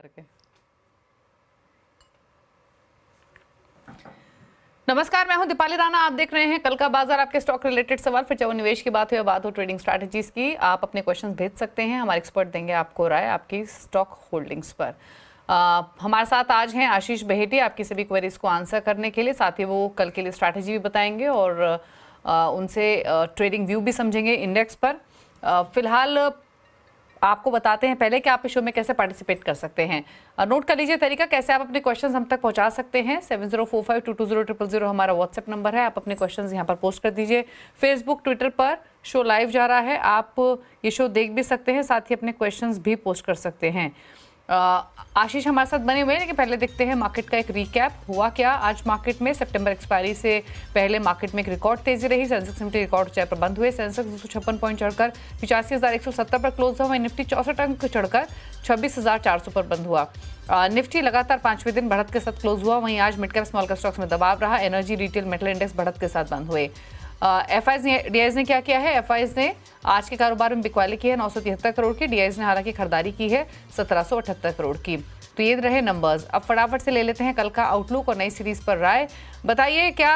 करके। नमस्कार, मैं हूं दीपाली राणा। आप देख रहे हैं कल का बाजार। आपके स्टॉक रिलेटेड सवाल, फिर चाहे निवेश की बात हो या बात हो ट्रेडिंग स्ट्रैटेजीज की, आप अपने क्वेश्चंस भेज सकते हैं। हमारे एक्सपर्ट देंगे आपको राय आपकी स्टॉक होल्डिंग्स पर। हमारे साथ आज हैं आशीष बहेटी, आपकी सभी क्वेरीज को आंसर करने के लिए। साथ ही वो कल के लिए स्ट्रैटेजी भी बताएंगे और उनसे ट्रेडिंग व्यू भी समझेंगे इंडेक्स पर। फिलहाल आपको बताते हैं पहले कि आप इस शो में कैसे पार्टिसिपेट कर सकते हैं। नोट कर लीजिए तरीका कैसे आप अपने क्वेश्चंस हम तक पहुंचा सकते हैं। 7045220000 हमारा व्हाट्सएप नंबर है। आप अपने क्वेश्चंस यहां पर पोस्ट कर दीजिए। फेसबुक ट्विटर पर शो लाइव जा रहा है, आप ये शो देख भी सकते हैं, साथ ही अपने क्वेश्चंस भी पोस्ट कर सकते हैं। आशीष हमारे साथ बने हुए हैं, लेकिन पहले देखते हैं मार्केट का एक रिकैप। हुआ क्या आज मार्केट में? सितंबर एक्सपायरी से पहले मार्केट में एक रिकॉर्ड तेजी रही। सेंसेक्स निफ्टी रिकॉर्ड ऊंचाई पर बंद हुए। सेंसेक्स 256 पॉइंट चढ़कर 85,170 पर क्लोज हुआ। निफ्टी 64 अंक चढ़कर 26,400 पर बंद हुआ। निफ्टी लगातार 5वें दिन बढ़त के साथ क्लोज हुआ। वहीं आज mid cap small cap stocks में दबाव रहा। एनर्जी, रिटेल, मेटल इंडेक्स बढ़त के साथ बंद हुए। डीआईज ने क्या किया है? एफआईज ने आज के कारोबार में बिकवाली की है 973 करोड़ की। डीआईज ने हालांकि खरीदारी की है 1778 करोड़ की। तो ये रहे नंबर्स। अब फटाफट से ले लेते हैं कल का आउटलुक और नई सीरीज पर राय। बताइए क्या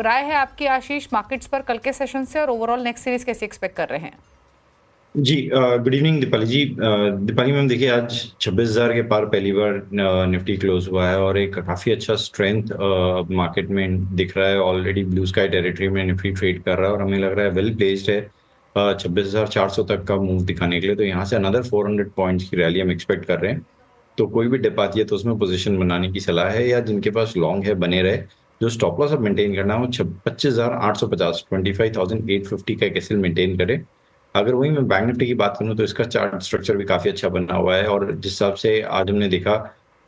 राय है आपकी आशीष मार्केट्स पर कल के सेशन से, और ओवरऑल नेक्स्ट सीरीज कैसे एक्सपेक्ट कर रहे हैं? जी, गुड इवनिंग दीपाली जी। दीपाली मैम, देखिए आज 26,000 के पार पहली बार निफ्टी क्लोज हुआ है और एक काफ़ी अच्छा स्ट्रेंथ मार्केट में दिख रहा है। ऑलरेडी ब्लू स्काई टेरिटरी में निफ्टी ट्रेड कर रहा है और हमें लग रहा है वेल प्लेस्ड है 26,400 तक का मूव दिखाने के लिए। तो यहाँ से अनदर 400 पॉइंट्स की रैली हम एक्सपेक्ट कर रहे हैं। तो कोई भी डिप आती है तो उसमें पोजीशन बनाने की सलाह है, या जिनके पास लॉन्ग है बने रहे। जो स्टॉप लॉस अब मेंटेन करना है वो 25,850 25,850 का एक एसएल मेंटेन करे। अगर वही मैं बैंक निफ्टी की बात करूं तो इसका चार्ट स्ट्रक्चर भी काफी अच्छा बना हुआ है, और जिस हिसाब से आज हमने देखा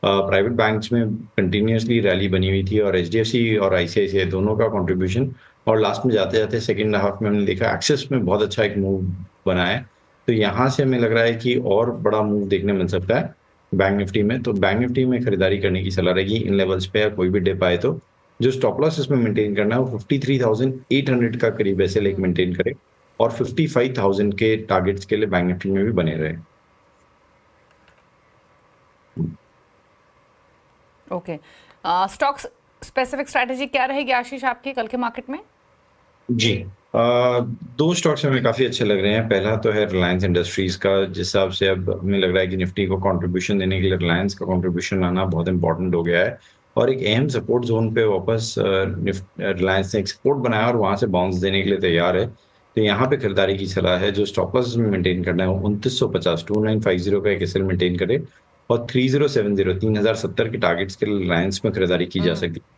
प्राइवेट बैंक्स में कंटिन्यूअसली रैली बनी हुई थी, और एचडीएफसी और आईसीआईसीआई दोनों का कंट्रीब्यूशन, और लास्ट में जाते जाते सेकंड हाफ में हमने देखा एक्सिस में बहुत अच्छा एक मूव बना है। तो यहाँ से हमें लग रहा है कि और बड़ा मूव देखने मिल सकता है बैंक निफ्टी में। तो बैंक निफ्टी में खरीदारी करने की सलाह रहेगी इन लेवल्स पे, या कोई भी डिप आए तो जो स्टॉप लॉस इसमें मेंटेन करना है वो 53,800 का करीब ऐसे लेके मेंटेन करे, और 55,000 के टारगेट्स के लिए बैंक निफ्टी में भी बने रहे। ओके, स्टॉक्स स्पेसिफिक स्ट्रैटेजी क्या रहेगी आशीष आपकी कल के मार्केट में? जी, दो स्टॉक्स हमें काफी अच्छे लग रहे हैं। पहला तो है रिलायंस इंडस्ट्रीज का, जिस हिसाब से अब हमें लग रहा है कि निफ्टी को कंट्रीब्यूशन देने के लिए रिलायंस का कंट्रीब्यूशन आना बहुत इंपॉर्टेंट हो गया है, और एक अहम सपोर्ट जोन पे वापस रिलायंस ने एक सपोर्ट बनाया और वहां से बाउंस देने के लिए तैयार है। तो यहाँ पे खरीदारी की सलाह है। जो स्टॉप लॉस में मेंटेन करना है वो 2950 2950 का एक एसएल मेंटेन करे, और 3070 के टारगेट्स के लिए रिलायंस में खरीदारी की जा सकती है।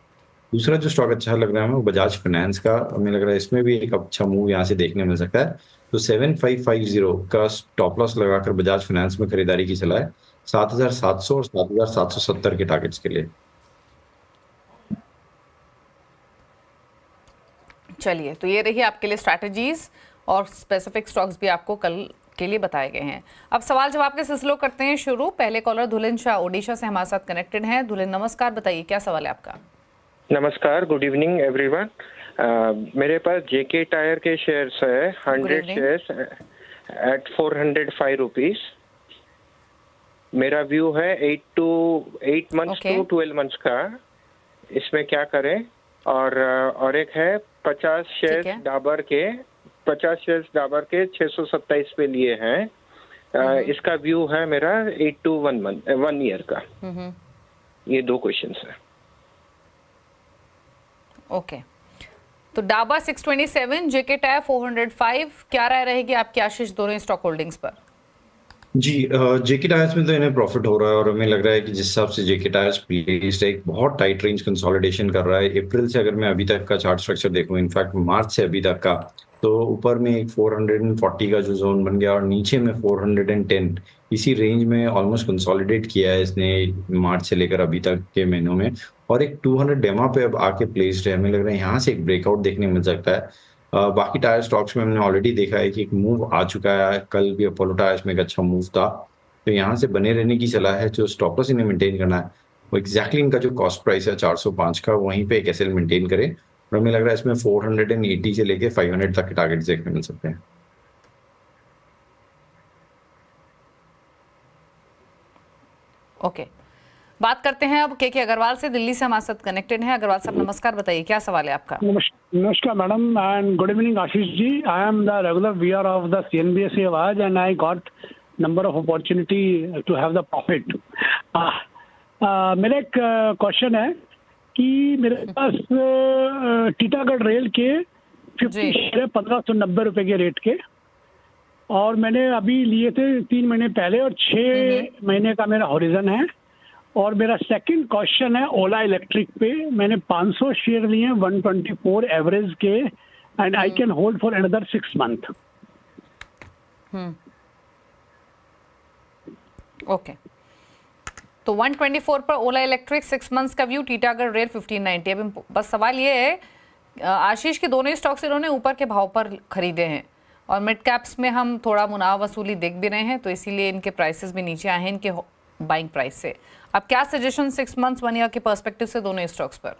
दूसरा जो स्टॉक अच्छा लग रहा है हमें वो बजाज फाइनेंस का। हमें लग रहा है इसमें भी एक अच्छा मूव यहाँ से देखने मिल सकता है। तो 7550 का स्टॉप लॉस लगाकर बजाज फाइनेंस में खरीदारी की सलाह है 7,700 और 7,770 के टारगेट्स के लिए। चलिए, तो ये रही आपके लिए स्ट्रैटेजीज, और स्पेसिफिक स्टॉक्स भी आपको कल के लिए बताए गए हैं। अब सवाल जवाब के सिलसिले करते हैं शुरू। पहले कॉलर धुलिन शाह ओडिशा से हमारे साथ कनेक्टेड हैं। धुलिन नमस्कार, बताइए क्या सवाल है आपका? नमस्कार, गुड इवनिंग एवरीवन। मेरे पास जेके टायर के शेयर्स है 100 शेयर्स एट 405 रुपीज। मेरा व्यू है 8 मंथ्स टू 12 मंथ्स का, इसमें क्या करें? और एक है 50 शेयर्स डाबर के 627 पे लिए हैं। इसका व्यू है मेरा 8 to 1 ईयर का। ये दो क्वेश्चंस है। ओके, तो डाबर 627, जेके टायर 405, क्या राय रहेगी आपकी आशीष दोनों स्टॉक होल्डिंग्स पर? जी, जेके टायर्स में तो इन्हें प्रॉफिट हो रहा है, और हमें लग रहा है कि जिस हिसाब से जेके टायर्स प्लेस्ड है एक बहुत टाइट रेंज कंसोलिडेशन कर रहा है। अप्रैल से अगर मैं अभी तक का चार्ट स्ट्रक्चर देखूं, इनफैक्ट मार्च से अभी तक का, तो ऊपर में एक 440 का जो जोन बन गया और नीचे में 410, इसी रेंज में ऑलमोस्ट कंसोलिडेट किया है इसने मार्च से लेकर अभी तक के महीनों में, और एक 200 डेमा पे अब आके प्लेस्ड है। हमें लग रहा है यहाँ से एक ब्रेकआउट देखने मिल सकता है। बाकी टायर स्टॉक्स में हमने ऑलरेडी देखा है कि एक मूव आ चुका है। कल भी अपोलो टायर्स में एक अच्छा मूव था। तो यहाँ से बने रहने की सलाह है। जो स्टॉप लॉस इन्हें मेंटेन करना है वो एग्जैक्टली इनका जो कॉस्ट प्राइस है 405 का, वहीं पे एक एसएल मेंटेन करे, और हमें लग रहा है इसमें 480 से लेके 500 तक के टारगेट देखने मिल सकते हैं। ओके, बात करते हैं अब के अग्रवाल से, दिल्ली से हमारे साथ कनेक्टेड हैं। अग्रवाल साहब नमस्कार, बताइए क्या सवाल है आपका। नमस्कार madam and good evening Ashish ji. I am the regular viewer of the CNBC Awaaz and I got number of opportunity to have the profit. मेरा एक क्वेश्चन है कि मेरे पास टीटागढ़ रेल के 50 शेयर है 1590 रुपए के रेट के, और मैंने अभी लिए थे 3 महीने पहले और 6 महीने का मेरा हॉरिजन है। और मेरा सेकंड क्वेश्चन है ओला इलेक्ट्रिक पे, मैंने 500 शेयर लिए हैं 124 एवरेज के and I can hold for another 6 month. Okay, तो 124 पर ओला इलेक्ट्रिक 6 मंथ्स का व्यू, टीटागढ़ रेल 1590। अभी बस सवाल ये है आशीष के दोनों ही स्टॉक्स इन्होंने ऊपर के भाव पर खरीदे हैं और मिड कैप्स में हम थोड़ा मुनाफा वसूली देख भी रहे हैं, तो इसीलिए इनके प्राइसेस भी नीचे आए हैं इनके बाइंग प्राइस से। अब क्या सजेशन 6 मंथ्स 1 ईयर के पर्सपेक्टिव से दोनों स्टॉक्स पर?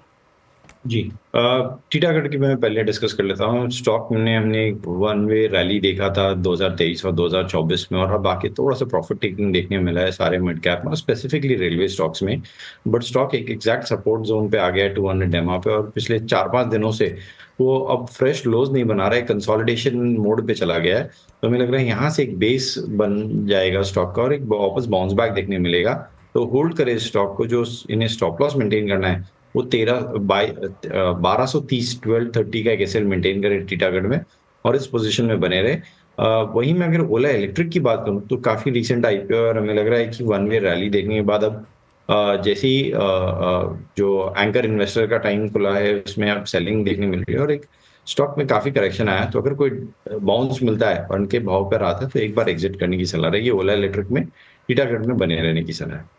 जी, टीटागढ़ की मैं पहले डिस्कस कर लेता हूँ। स्टॉक में हमने वन वे रैली देखा था 2023 और 2024 में, और अब बाकी थोड़ा सा प्रॉफिट टेकिंग देखने को मिला है सारे मिड कैप में, स्पेसिफिकली रेलवे स्टॉक्स में। बट स्टॉक एक एग्जैक्ट सपोर्ट जोन पे आ गया है 200 एमआ पे, और पिछले 4-5 दिनों से वो अब फ्रेश लोज नहीं बना रहा है, कंसोलिडेशन मोड पे चला गया है। तो हमें लग रहा है यहाँ से एक बेस बन जाएगा स्टॉक का और एक वापस बाउंस बैक देखने मिलेगा। तो होल्ड करे स्टॉक को, जो इन्हें स्टॉप लॉस मेंटेन करना है वो 1230 1230 का एक एसएल मेंटेन करे टीटागढ़ में और इस पोजीशन में बने रहे। वहीं में अगर ओला इलेक्ट्रिक की बात करूं तो काफी रिसेंट आईपीओ और हमें लग रहा है कि वन वे रैली देखने के बाद अब जैसे ही जो एंकर इन्वेस्टर का टाइम खुला है उसमें अब सेलिंग देखने मिल रही है और एक स्टॉक में काफी करेक्शन आया। तो अगर कोई बाउंस मिलता है और उनके भाव पर आता है तो एक बार एग्जिट करने की सलाह रहेगी। ओला इलेक्ट्रिक में टीटागढ़ में बने रहने की सलाह है।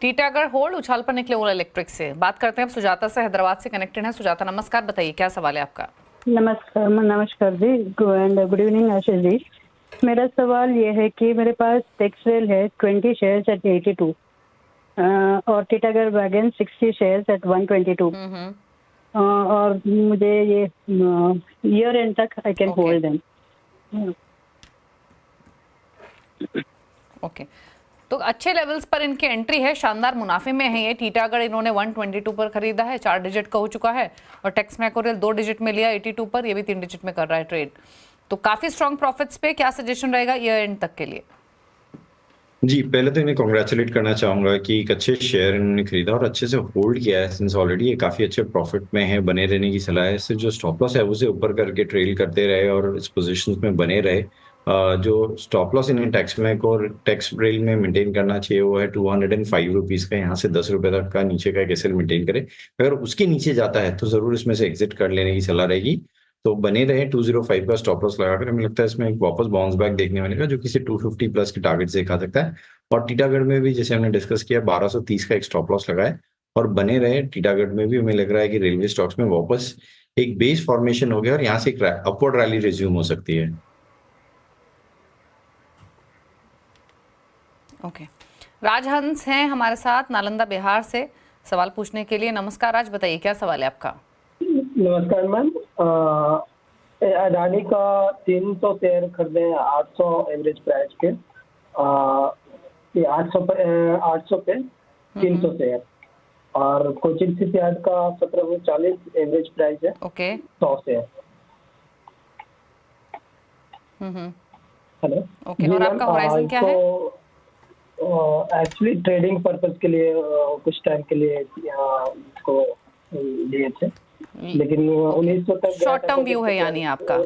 टीटागढ़ होल्ड, उछाल पर निकले ओला इलेक्ट्रिक से। बात करते हैं अब सुजाता से, हैदराबाद से कनेक्टेड है। सुजाता नमस्कार, बताइए क्या सवाल है आपका। नमस्कार जी एंड गुड इवनिंग आशीष जी। मेरा सवाल ये है कि मेरे पास टेक्सवेल है 20 शेयर्स एट 82 और टीटागढ़ वैगन 60 शेयर्स एट 122 और मुझे ये ईयर एंड तक I can hold them. Okay, तो अच्छे लेवल्स पर इनकी एंट्री है, शानदार मुनाफे में है ये। टीटागढ़ इन्होंने 122 पर खरीदा है, 4 डिजिट का हो चुका है, और टेक्स मैकोरियल 2 डिजिट में लिया 82 पर, ये भी 3 डिजिट में कर रहा है ट्रेड। तो काफी स्ट्रॉन्ग प्रॉफिट्स पे, क्या सजेशन रहेगा ईयर एंड तक के लिए? जी, पहले तो इन्हें कॉन्ग्रेचुलेट करना चाहूंगा कि एक अच्छे शेयर इन्होंने खरीदा और अच्छे से होल्ड किया है सिंस ऑलरेडी। ये काफी अच्छे प्रॉफिट में है, बने रहने की सलाह है। इससे जो स्टॉप लॉस है उसे ऊपर करके ट्रेल करते रहे और इस पोजीशंस में बने रहे। जो स्टॉप लॉस इन्हें टैक्स में और टैक्स रेल में मेंटेन करना चाहिए वो है 205 रुपीज का। यहाँ से 10 रुपए तक का नीचे का एसएल मेंटेन करे। अगर उसके नीचे जाता है तो जरूर इसमें से एग्जिट कर लेने की सलाह रहेगी। तो बने रहे 205 का स्टॉप लॉस लगाकर। हमें लगता है इसमें एक वापस बाउंस बैक देखने मिलेगा जो किसी 250 प्लस के टारगेट से दिखा सकता है। और टीटागढ़ में भी जैसे हमने डिस्कस किया 1230 का एक स्टॉप लॉस लगाए और बने रहे। टीटागढ़ में भी हमें लग रहा है कि रेलवे स्टॉक्स में वापस एक बेस फॉर्मेशन हो गया और यहाँ से एक अपवर्ड रैली रिज्यूम हो सकती है। ओके, राजहंस हैं हमारे साथ नालंदा बिहार से सवाल पूछने के लिए। नमस्कार राज, बताइए क्या सवाल है आपका। नमस्कार मैम, अडानी का 300 शेयर खरीदे हैं 800 एवरेज प्राइस के, 800 पे 300 शेयर, और कोचिन शिपयार्ड का 1740 एवरेज प्राइस है। Okay, 100 share. हेलो। ओके, और आपका होराइजन क्या है? एक्चुअली ट्रेडिंग पर्पस के लिए कुछ टाइम के लिए इसको लिए थे, लेकिन 1900 तक शॉर्ट टर्म व्यू है यानी आपका।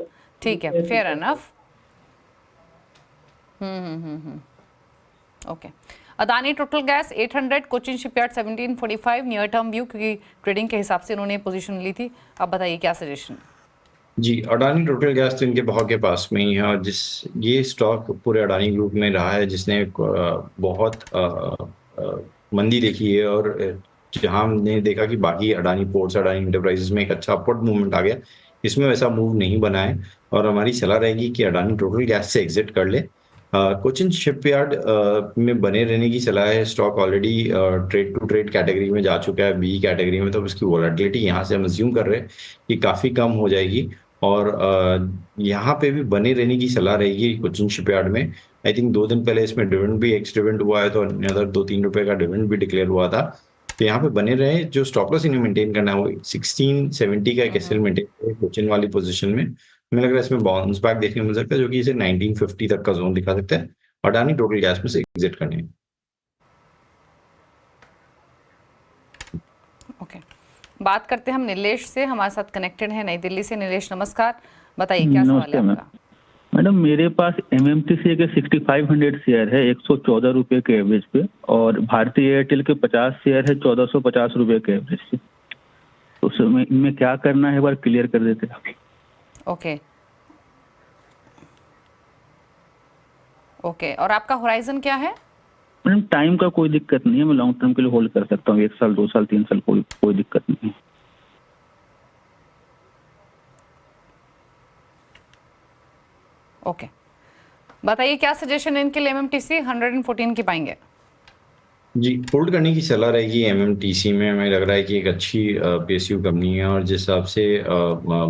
ठीक है, fair enough. Okay, Adani total gas 800, Cochin shipyard 1745 near term view, क्योंकि ट्रेडिंग के हिसाब से इन्होंने पोजीशन ली थी। अब बताइए क्या सजेशन। जी, अडानी टोटल गैस तो इनके भाव के पास में ही है और ये स्टॉक पूरे अडानी ग्रुप में रहा है जिसने बहुत मंदी देखी है, और जहां हमने देखा कि बाकी अडानी पोर्ट्स, अडानी इंटरप्राइजेस में एक अच्छा अपवर्ड मूवमेंट आ गया, इसमें वैसा मूव नहीं बना है। और हमारी सलाह रहेगी कि अडानी टोटल गैस से एग्जिट कर ले। कोचिन शिपयार्ड में बने रहने की सलाह है। Stock already trade to trade category में जा चुका है, बी कैटेगरी में, तो उसकी वोलेटिलिटी यहाँ से हम अज्यूम कर रहे हैं कि काफ़ी कम हो जाएगी और यहाँ पे भी बने रहने की सलाह रहेगी कोचिन शिपयार्ड में। आई थिंक 2 दिन पहले इसमें डिविडेंड भी एक्स डिविडेंड हुआ है, तो अदर 2-3 रुपए का डिविडेंड भी डिक्लेयर हुआ था। तो यहाँ पे बने रहे, जो स्टॉप लॉस इन्हें मेंटेन करना है वो 1670 का एक एसएल मेंटेन करे कोचिन वाली पोजीशन में। हमें लग रहा है इसमें बाउंस बैक देखने को मिल सकता है, जो कि इसे 1950 तक का जोन दिखा सकता है। अडानी टोटल गैस में से एग्जिट करने हैं। ओके, बात करते हैं हम नीलेश से, हमारे साथ कनेक्टेड है नई दिल्ली से। नीलेश नमस्कार, बताइए क्या सवाल है आपका। मैडम मेरे पास एमएमटीसी के 6500 शेयर है 114 रुपए के एवरेज पे, और भारतीय एयरटेल के 50 शेयर है 1450 रुपए के एवरेज पे। तो उसमें इनमें क्या करना है, एक बार क्लियर कर देते आप। ओके ओके, और आपका होराइजन क्या है? मैडम टाइम का कोई दिक्कत नहीं है, मैं लॉन्ग टर्म के लिए होल्ड कर सकता हूँ, 1 साल 2 साल 3 साल कोई दिक्कत नहीं है। ओके, बताइए क्या सजेशन है इनके लिए। एमएमटीसी 114 की पाएंगे? जी, होल्ड करने की सलाह रहेगी एमएमटीसी में। हमें लग रहा है कि एक अच्छी पीएसयू कंपनी है, और जिस हिसाब से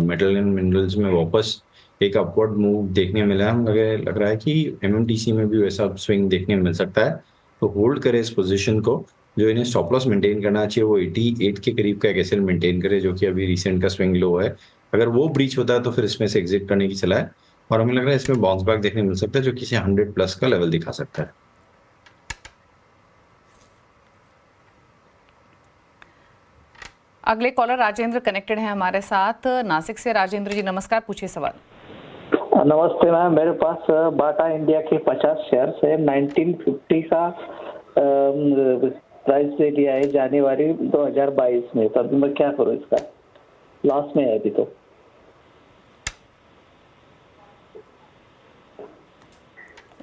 मेटल एंड मिनरल्स में वापस एक अपवर्ड मूव देखने मिला है, हमें लग रहा है कि एमएमटीसी में भी वैसा स्विंग देखने मिल सकता है। तो होल्ड करें इस पोजीशन को। जो इन्हें स्टॉप लॉस मेंटेन करना चाहिए वो 88 के करीब का एक एसएल मेंटेन करे, जो कि अभी रिसेंट का स्विंग लो है। अगर वो ब्रीच होता है तो फिर इसमें से एग्जिट करने की सलाह है, और हमें लग रहा है इसमें बाउंस बैक देखने मिल सकता है, जो किसी 100+ का लेवल दिखा सकता है। अगले कॉलर राजेंद्र कनेक्टेड है हमारे साथ नासिक से। राजेंद्र जी नमस्कार, पूछिए सवाल। नमस्ते मैम, मेरे पास बाटा इंडिया के 50 शेयर है, 1950 का प्राइस दे लिया है जनवरी 2022 में। तो अभी मैं क्या करूँ, इसका लॉस में है अभी तो।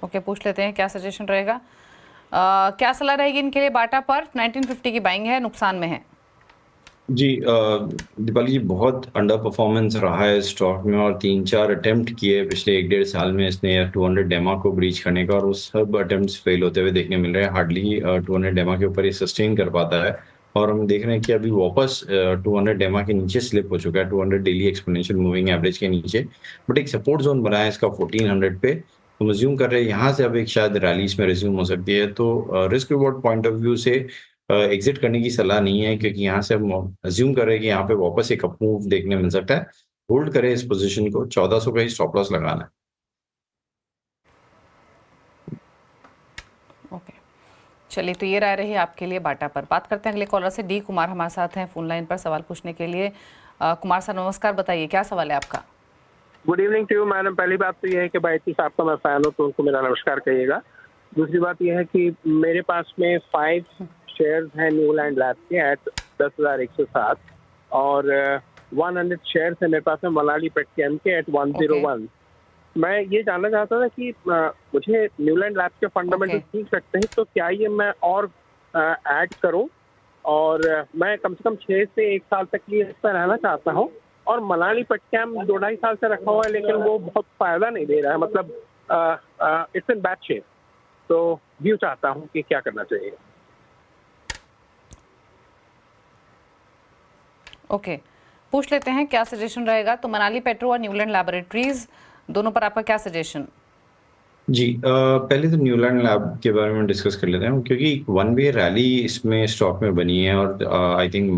ओके, पूछ लेते हैं क्या सजेशन रहेगा। क्या सलाह रहेगी इनके लिए? बाटा पर 1950 की बाइंग है, नुकसान में है। जी, दीपाली जी, बहुत अंडर परफॉर्मेंस रहा है स्टॉक में, और 3-4 अटेम्प्ट किए पिछले 1-1.5 साल में इसने 200 डेमा को ब्रीच करने का, और वो सब अटेम्प्ट्स फेल होते हुए देखने मिल रहे हैं। हार्डली 200 डेमा के ऊपर ये सस्टेन कर पाता है, और हम देख रहे हैं कि अभी वापस 200 डेमा के नीचे स्लिप हो चुका है, 200 डेली एक्सपोनेंशियल मूविंग एवरेज के नीचे। बट एक सपोर्ट जोन बना है इसका 1400 पे, तो मज्यूम कर रहे हैं यहाँ से अब एक शायद रैली इसमें रिज्यूम हो सकती है। तो risk reward point of view से एग्जिट करने की सलाह नहीं है, क्योंकि यहाँ से हम अज्यूम कर रहे हैं कि यहाँ पे वापस एक अप मूव देखने मिल सकता है। होल्ड करें इस पोजीशन को, 1400 का ही स्टॉप लॉस लगाना है। ओके, चलिए, तो ये राय रही आपके लिए बाटा पर। बात करते हैं अगले कॉलर से। डी कुमार हमारे साथ हैं फोन लाइन पर सवाल पूछने के लिए। कुमार सर नमस्कार, बताइए क्या सवाल है आपका। Good evening to you madam. पहली बात तो यह है कि बायती साहब का मैं फ़ैन हूँ, तो उनको मेरा नमस्कार कहिएगा। दूसरी बात यह है कि मेरे पास में 5 शेयर्स हैं न्यूलैंड लैब के एट 10,107, और 100 शेयर्स है मेरे पास में मनाली पेट्रोकेम के एट 101। मैं ये जानना चाहता था कि मुझे न्यूलैंड लैब के फंडामेंटल ठीक लगते हैं, तो क्या ये मैं और ऐड करूं? और मैं कम से कम 6 से 1 साल तक लिए इस पर रहना चाहता हूं। और मनाली पेट्रोकेम 2-2.5 साल से रखा हुआ है, लेकिन वो बहुत फायदा नहीं दे रहा है, मतलब इट्स इन बैड शेप। तो व्यू चाहता हूं कि क्या करना चाहिए। ओके, पूछ लेते हैं क्या सजेशन रहेगा। तो मनाली पेट्रो और न्यूलैंड लैबोरेटरीज दोनों पर आपका क्या सजेशन? जी, पहले तो न्यूलैंड लैब के बारे में डिस्कस कर लेते हैं, क्योंकि 1 वे रैली इसमें स्टॉक में बनी है, और आई थिंक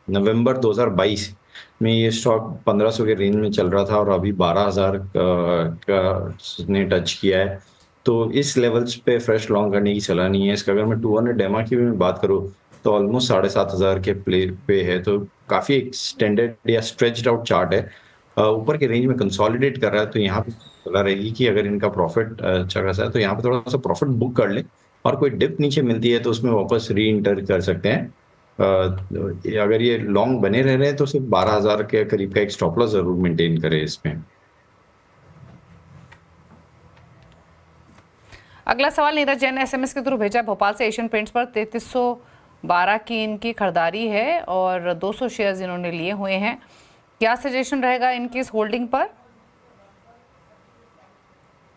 नवंबर 2022 में ये स्टॉक 1500 के रेंज में चल रहा था, और अभी 12,000 का ने टच किया है। तो इस लेवल्स पे फ्रेश लॉन्ग करने की सलाह नहीं है इसका। अगर मैं 200 डेमा की भी मैं बात करूँ तो ऑलमोस्ट 7,500 के प्ले पे है, तो काफ़ी एक्सटेंडेड या स्ट्रेच्ड आउट चार्ट है। ऊपर के रेंज में कंसोलिडेट कर रहा है, तो यहाँ पे सलाह रहेगी कि अगर इनका प्रॉफिट अच्छा खासा है तो यहाँ पे थोड़ा सा प्रॉफिट बुक कर ले, और कोई डिप नीचे मिलती है तो उसमें वापस री इंटर कर सकते हैं। अगर ये लॉन्ग बने रह रहे हैं तो सिर्फ 12,000 के करीब का एक स्टॉप लॉस जरूर मेंटेन करें इसमें। अगला सवाल नीरज जैन ने एसएमएस के थ्रू भेजा। भोपाल से एशियन पेंट्स पर 3312 की इनकी खरीदारी है, और 200 शेयर्स इन्होंने लिए हुए हैं। क्या सजेशन रहेगा इनकी इस होल्डिंग पर?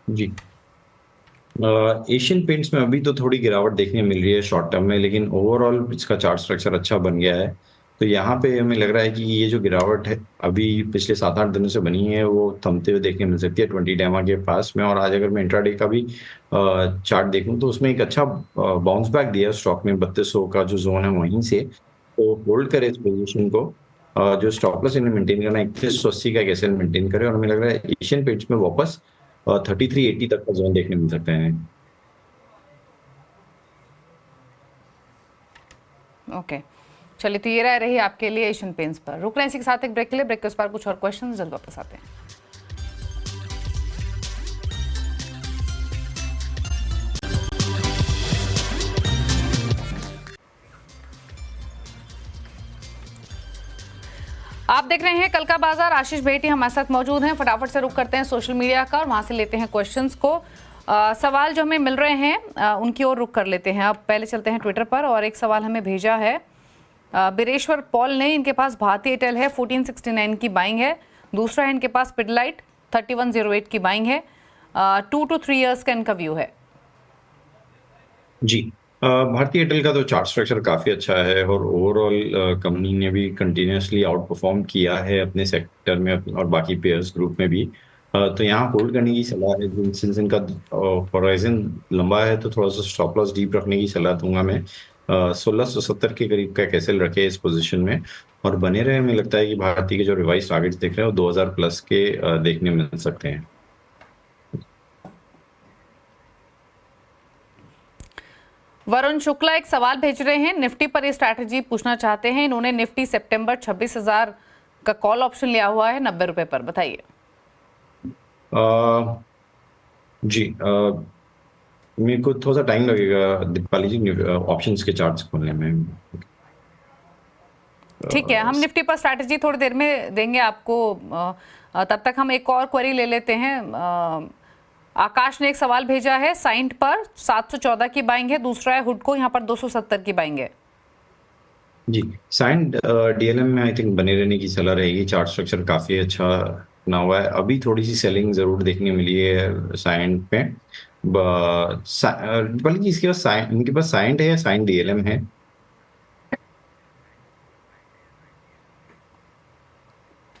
जी, एशियन पेंट्स में अभी तो थोड़ी गिरावट देखने मिल रही है शॉर्ट टर्म में, लेकिन ओवरऑल इसका चार्ट स्ट्रक्चर अच्छा बन गया है। तो यहाँ पे हमें लग रहा है कि ये जो गिरावट है अभी पिछले 7-8 दिनों से बनी है वो थमते हुए देखने मिल सकती है 20 डेमा के पास में। और आज अगर मैं इंट्राडे का भी चार्ट देखूं तो उसमें एक अच्छा बाउंस बैक दिया स्टॉक में 3200 का जो जोन है वहीं से, तो होल्ड करे इस पोजीशन को। जो स्टॉप लॉस इन्हें मेंटेन करना है 3180 का कैसे मेंटेन करे, और हमें लग रहा है एशियन पेंट्स में वापस 3380 तक का जोन देखने मिल सकते हैं। ओके चलिए, तो ये राय रही आपके लिए एशियन पेंट्स पर। रुक रहे हैं इसी के साथ एक ब्रेक के लिए। ब्रेक के उस पर कुछ और क्वेश्चन जल्द वापस आते हैं। आप देख रहे हैं कल का बाजार। आशीष भेटी हमारे साथ मौजूद हैं। फटाफट से रुक करते हैं सोशल मीडिया का और वहां से लेते हैं क्वेश्चंस को। सवाल जो हमें मिल रहे हैं उनकी ओर रुक कर लेते हैं। अब पहले चलते हैं ट्विटर पर और एक सवाल हमें भेजा है बिरेश्वर पॉल ने। इनके पास भारतीय एयरटेल है 1469 की बाइंग है। दूसरा है इनके पास पिडलाइट 3108 की बाइंग है। 2 to 3 इयर्स का इनका व्यू है। जी, भारतीय एयरटेल का तो चार्ट स्ट्रक्चर काफी अच्छा है और ओवरऑल कंपनी ने भी कंटिन्यूसली आउट परफॉर्म किया है अपने सेक्टर में और बाकी पेयर्स ग्रुप में भी। तो यहाँ होल्ड करने की सलाह है। सिंस इनका होराइजन लंबा है तो थोड़ा सा स्टॉप लॉस डीप रखने की सलाह दूंगा मैं। 1670 के करीब का कैसे रखे इस पोजीशन में और बने रहे। हमें लगता है कि भारतीय के जो रिवाइज टारगेट्स देख रहे हैं वो 2000 प्लस के देखने मिल सकते हैं। वरुण शुक्ला एक सवाल भेज रहे हैं, निफ्टी पर ये स्ट्रैटेजी पूछना चाहते हैं। इन्होंने निफ्टी सितंबर 26,000 का कॉल ऑप्शन लिया हुआ है 90 रुपए पर। बताइए। जी, मेरे को थोड़ा सा टाइम लगेगा दीपाली जी ऑप्शंस के चार्ट्स खोलने में। ठीक है, हम निफ्टी पर स्ट्रैटेजी थोड़ी देर में देंगे आपको। तब तक हम एक और क्वेरी ले लेते हैं। आकाश ने एक सवाल भेजा है, साइंट पर 714 की बाइंग है। दूसरा है हुडको, यहाँ पर 270 की बाइंग है। जी, साइंट डीएलएम में आई थिंक बने रहने की सलाह रहेगी। चार्ट स्ट्रक्चर काफी अच्छा बना हुआ है। अभी थोड़ी सी सेलिंग जरूर देखने मिली है साइंट पे। बल्कि इसके पास इनके पास साइंट है या साइंट डीएलएम है?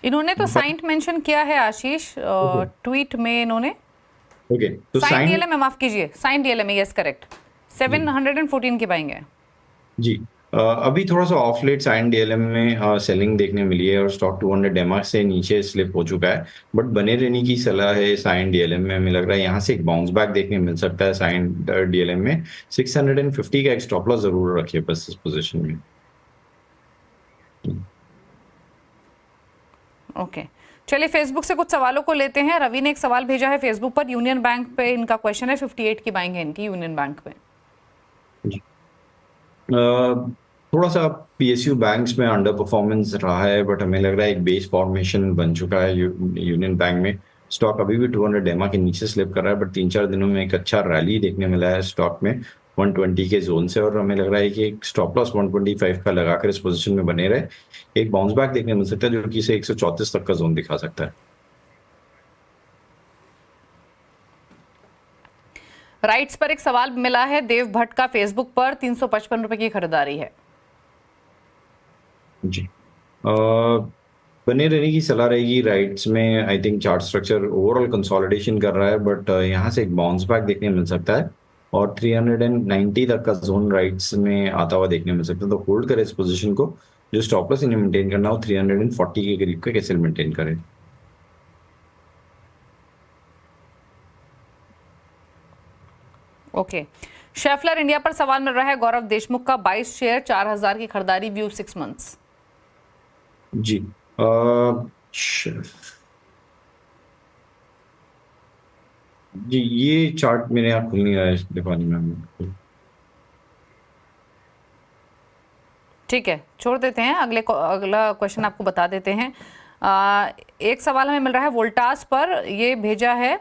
इन्होंने तो साइंट मेंशन किया है आशीष ट्वीट में इन्होंने। ओके, तो साइंट डीएलएम में, माफ कीजिए, साइंट डीएलएम है, यस करेक्ट। 714 की बाइंग है। जी, अभी थोड़ा सा ऑफ लेट साइन डीएलएम में सेलिंग देखने मिली है और स्टॉक 200 डेमा से नीचे स्लिप हो चुका है, बट बने रहने की सलाह है साइन डीएलएम में। हमें लग रहा है यहाँ से एक बाउंस बैक देखने मिल सकता है साइन डीएलएम में। 650 का एक स्टॉप लॉस जरूर रखिए बस इस पोजीशन में। ओके चलिए, फेसबुक से कुछ सवालों को लेते हैं। रवि ने एक सवाल भेजा है फेसबुक पर। यूनियन बैंक पे इनका क्वेश्चन है, 58 की बाइंग है इनकी यूनियन बैंक पे। थोड़ा सा पीएसयू बैंक्स में अंडर परफॉर्मेंस रहा है, बट हमें लग रहा है एक बेस फॉर्मेशन बन चुका है यूनियन बैंक में। स्टॉक अभी भी 200 डेमा के नीचे स्लिप कर रहा है, बट 3-4 दिनों में एक अच्छा रैली देखने मिला है स्टॉक में 120 के जोन से। और हमें लग रहा है कि एक स्टॉप लॉस 125 का लगाकर इस पोजीशन में बने रहे। एक बाउंस बैक देखने मिल सकता है जो कि इसे 134 तक का जोन दिखा सकता है। राइट्स पर एक सवाल मिला है देव भट्ट का फेसबुक पर। 355 रुपए की खरीदारी है। जी, बने रहने की सलाह रहेगी राइट्स में। I think chart structure overall consolidation कर रहा है, बट यहाँ से एक बाउंस बैक देखने मिल सकता है और 390 तक का जोन राइट्स में आता हुआ देखने मिल सकता है। तो होल्ड करें इस पोजीशन को। जो स्टॉप लॉस इन्हें मेंटेन करना हो 340 के करीब का कैसे मेंटेन करें। ओके शेफलर इंडिया पर सवाल मिल रहा है गौरव देशमुख का। 22 शेयर 4000 की खरीदारी, व्यू 6 मंथ्स। जी, जी ये चार्ट मेरे यहाँ खुल नहीं रहा है दीपाली मैम। ठीक है, छोड़ देते हैं। अगला क्वेश्चन आपको बता देते हैं। एक सवाल हमें मिल रहा है वोल्टास पर। ये भेजा है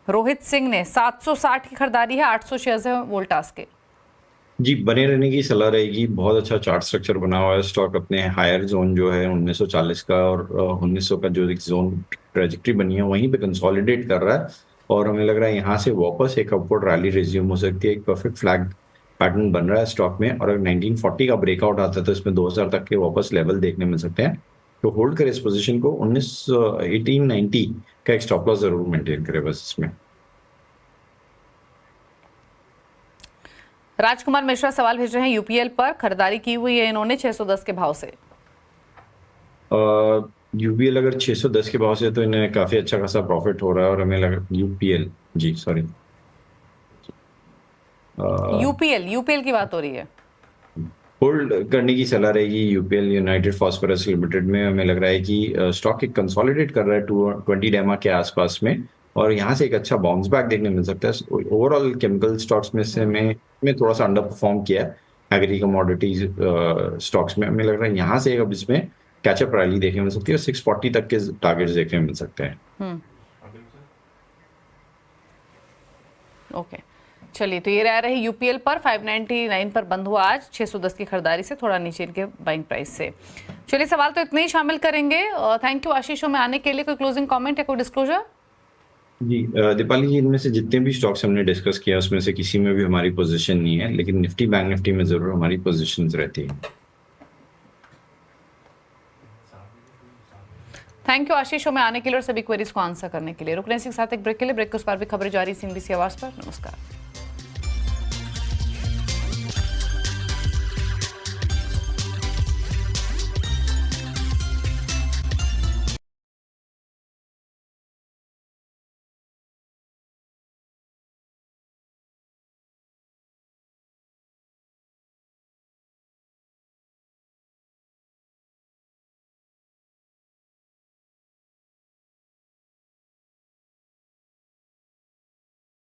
रोहित सिंह ने। 760 की खरीदारी है, 800 शेयर्स है वोल्टास के। जी, बने रहने की सलाह रहेगी। बहुत अच्छा चार्ट स्ट्रक्चर बना हुआ है स्टॉक। अपने हायर जोन जो है 1940 का और 1900 का जो एक जोन ट्रेजेक्ट्री बनी है वहीं पे कंसोलिडेट कर रहा है और हमें लग रहा है यहाँ से वापस एक अपवर्ड रैली रिज्यूम हो सकती है। एक परफेक्ट फ्लैग पैटर्न बन रहा है स्टॉक में, और अगर 1940 का ब्रेकआउट आता है तो इसमें 2000 तक के वापस लेवल देखने मिल सकते हैं। तो होल्ड करें इस पोजीशन को, 1890 का एक स्टॉप लॉस जरूर मेंटेन करें बस इसमें। राजकुमार मिश्रा सवाल भेज रहे हैं, यूपीएल पर खरीदारी की हुई है इन्होंने 610 के भाव से। यूपीएल अगर 610 के भाव से तो इन्हें काफी अच्छा खासा प्रॉफिट हो रहा है, और हमें लग यूपीएल जी सॉरी यूपीएल की बात हो रही है। होल्ड करने की सलाह रहेगी यूपीएल यूनाइटेड फास्फोरस लिमिटेड में। हमें लग रहा है कि स्टॉक एक कंसोलिडेट कर रहा है 20 डेमा के आसपास में, और यहाँ से एक अच्छा बाउंस बैक देखने मिल सकता है। ओवरऑल केमिकल स्टॉक्स में से में थोड़ा सा अंडर परफॉर्म किया है, एग्री कमोडिटीज स्टॉक्स में। हमें लग रहा है यहाँ से अब इसमें कैचअप रैली देखने मिल सकती है, और 640 तक के टारगेट्स देखने मिल सकते हैं। ओके चलिए, तो ये रही यूपीएल पर 599 पर बंद हुआ आज, 610 की खरीदारी से थोड़ा नीचे इनके बाइंग प्राइस से। चलिए सवाल तो इतने ही शामिल करेंगे। थैंक यू आशीष में आने के लिए। कोई क्लोजिंग कमेंट या कोई डिस्क्लोजर? जी दीपाली जी, इनमें से जितने भी स्टॉक्स हमने डिस्कस किया उसमें से किसी में भी हमारी पोजीशन नहीं है, लेकिन निफ्टी बैंक निफ्टी में जरूर हमारी पोजीशंस रहती है। थैंक यू आशीष में आने के लिए और सभी क्वेरीज को आंसर करने के लिए। रुकने के साथ एक ब्रेक के लिए, ब्रेक के उस पर भी खबरें जारी CNBC आवाज पर। नमस्कार।